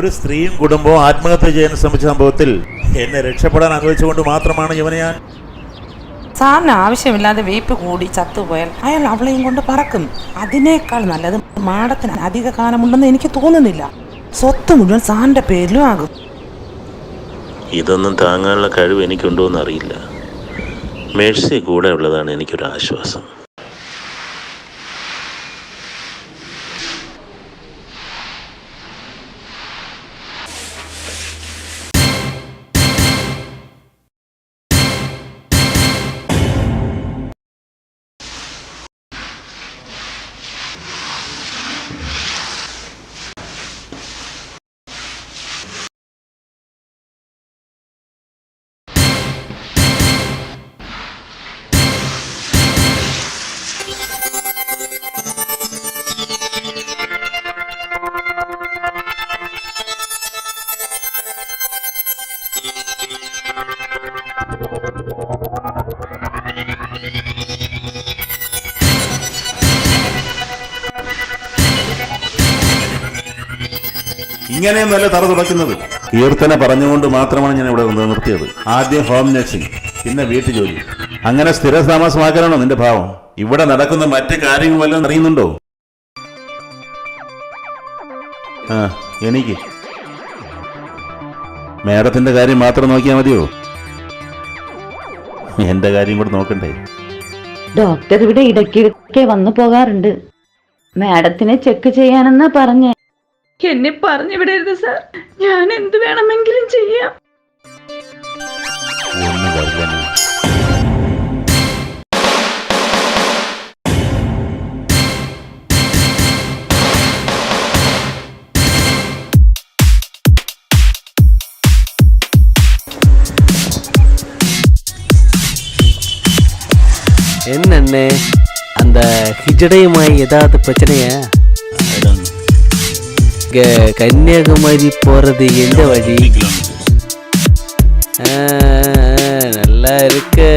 ഒരു സ്ത്രീയും കുടുംബവും ആത്മഹത്യ ചെയ്യാൻ ശ്രമിച്ച സംഭവത്തിൽ എന്നെ രക്ഷപ്പെടാൻ അനുവദിച്ചുകൊണ്ട് മാത്രമാണ് ഇവനെ ഞാൻ. സാറിന് ആവശ്യമില്ലാതെ വെയിപ്പ് കൂടി ചത്തുപോയാൽ അയാൾ അവളെയും കൊണ്ട് പറക്കും. അതിനേക്കാൾ നല്ലത് മാഡത്തിന് അധിക കാലമുണ്ടെന്ന് എനിക്ക് തോന്നുന്നില്ല. സ്വത്ത് മുഴുവൻ സാറിന്റെ പേരിലും ആകും. ഇതൊന്നും താങ്ങാനുള്ള കഴിവ് എനിക്കുണ്ടോ എന്നറിയില്ല. മേഴ്സി കൂടെ ഉള്ളതാണ് എനിക്കൊരു ആശ്വാസം. ഇങ്ങനെയൊന്നല്ല തറ തുടയ്ക്കുന്നത്. കീർത്തന പറഞ്ഞുകൊണ്ട് മാത്രമാണ് ഞാൻ ഇവിടെ നിർത്തിയത്. ആദ്യം ഹോം നഴ്സിംഗ്, പിന്നെ വീട്ടു ജോലി, അങ്ങനെ സ്ഥിര താമസമാക്കാനാണോ നിന്റെ ഭാവം? ഇവിടെ നടക്കുന്ന മറ്റു കാര്യങ്ങൾ വല്ലതും അറിയുന്നുണ്ടോ? എനിക്ക് മേഡത്തിന്റെ കാര്യം മാത്രം നോക്കിയാൽ മതിയോ? എന്റെ കാര്യം കൂടെ നോക്കണ്ടേ? ഡോക്ടർ ഇവിടെ ഇടയ്ക്കിടയ്ക്ക് വന്നു പോകാറുണ്ട്. മാഡത്തിനെ ചെക്ക് ചെയ്യാനെന്നാ പറഞ്ഞേ. എന്നെ പറഞ്ഞു വിടരുത് സാർ, ഞാൻ എന്ത് വേണമെങ്കിലും ചെയ്യാം. என்னண்ணே அந்த ஹிஜடையுமாய் ஏதாவது பிரச்சனையா? கன்னியாகுமரி போறது எந்த வழி? நல்லா இருக்கு.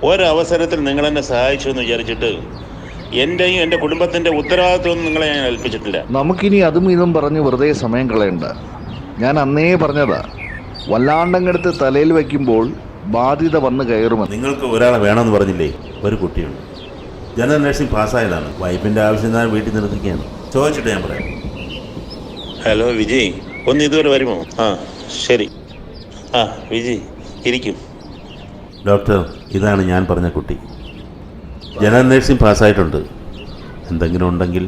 ഒരവസരത്തിൽ നിങ്ങൾ എന്നെ സഹായിച്ചു എന്ന് വിചാരിച്ചിട്ട് എന്റെയും എന്റെ കുടുംബത്തിന്റെ ഉത്തരവാദിത്വം നിങ്ങളെ ഞാൻ ഏൽപ്പിച്ചിട്ടില്ല. നമുക്കിനി അതും ഇതും പറഞ്ഞ് വെറുതെ സമയം കളയണ്ട. ഞാൻ അന്നേ പറഞ്ഞതാ, വല്ലാണ്ടങ്ങടുത്ത് തലയിൽ വയ്ക്കുമ്പോൾ ബാധ്യത വന്ന് കയറുമെന്ന്. നിങ്ങൾക്ക് ഒരാളെ വേണമെന്ന് പറഞ്ഞില്ലേ? ഒരു കുട്ടിയുണ്ട്, ജനറൽ നഴ്സിംഗ് പാസ്സായതാണ്. വൈഫിന്റെ ആവശ്യം ഞാൻ വീട്ടിൽ നിർത്തിക്കുകയാണ്. ചോദിച്ചിട്ട് ഞാൻ പറയാം. ഹലോ വിജയ്, ഒന്ന് ഇതുവരെ വരുമോ? ശരി. വിജയ് ഇരിക്കും. ഡോക്ടർ, ഇതാണ് ഞാൻ പറഞ്ഞ കുട്ടി. ജനറൽ നഴ്സിംഗ് പാസ്സായിട്ടുണ്ട്. എന്തെങ്കിലും ഉണ്ടെങ്കിൽ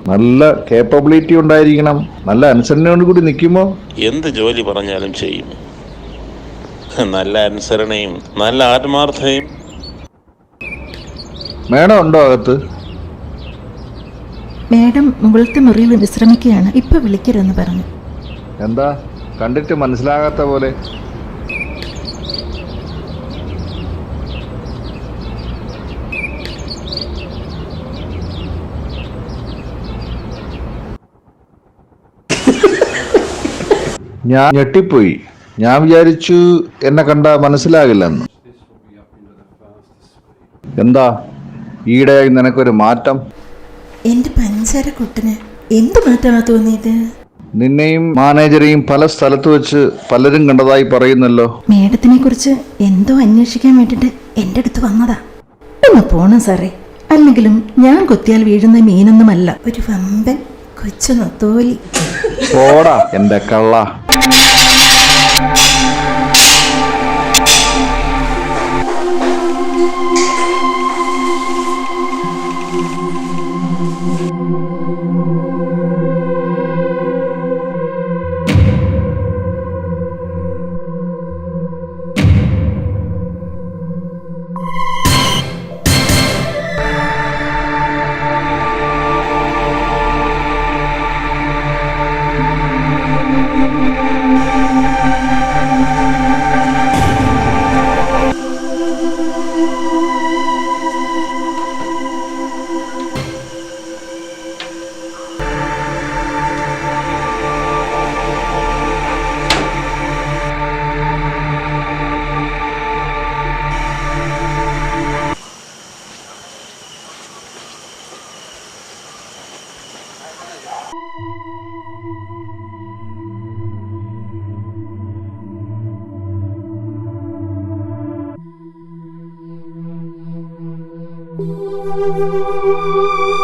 നല്ല കേപ്പബിലിറ്റി ഉണ്ടായിരിക്കണം. നല്ല അനുസരണയോട് കൂടി നിൽക്കുമോ? എന്ത് ജോലി പറഞ്ഞാലും ചെയ്യും. നല്ല അനുസരണയും നല്ല ആത്മാർത്ഥതയും. മേഡം ഉണ്ടോ അകത്ത്? മേഡം മുകളിലത്തെ മുറിയിൽ വിശ്രമിക്കുകയാണ്, ഇപ്പൊ വിളിക്കരുതെന്ന് പറഞ്ഞു. എന്താ കണ്ടിട്ട് മനസ്സിലാകാത്ത പോലെ? ഞാൻ ഞെട്ടിപ്പോയി. ഞാൻ വിചാരിച്ചു എന്നെ കണ്ട മനസ്സിലാകില്ലെന്ന്. എന്താ ഈയിടെയായി നിനക്കൊരു മാറ്റം? എന്റെ പഞ്ചാര കുട്ടന് എന്ത് മാറ്റമാ തോന്നിയത്? നിന്നെയും മാനേജരെയും പല സ്ഥലത്ത് വെച്ച് പലരും കണ്ടതായി പറയുന്നല്ലോ. മേഡത്തിനെ കുറിച്ച് എന്തോ അന്വേഷിക്കാൻ വേണ്ടിട്ട് എന്റെ അടുത്ത് വന്നതാ. ഒന്ന് പോണം സാറേ, അല്ലെങ്കിലും ഞാൻ കൊത്തിയാൽ വീഴുന്ന മീനൊന്നുമല്ല, ഒരു വമ്പൻ കൊച്ചു നത്തോലി. പോടാ എന്റെ കള്ള. Thank you.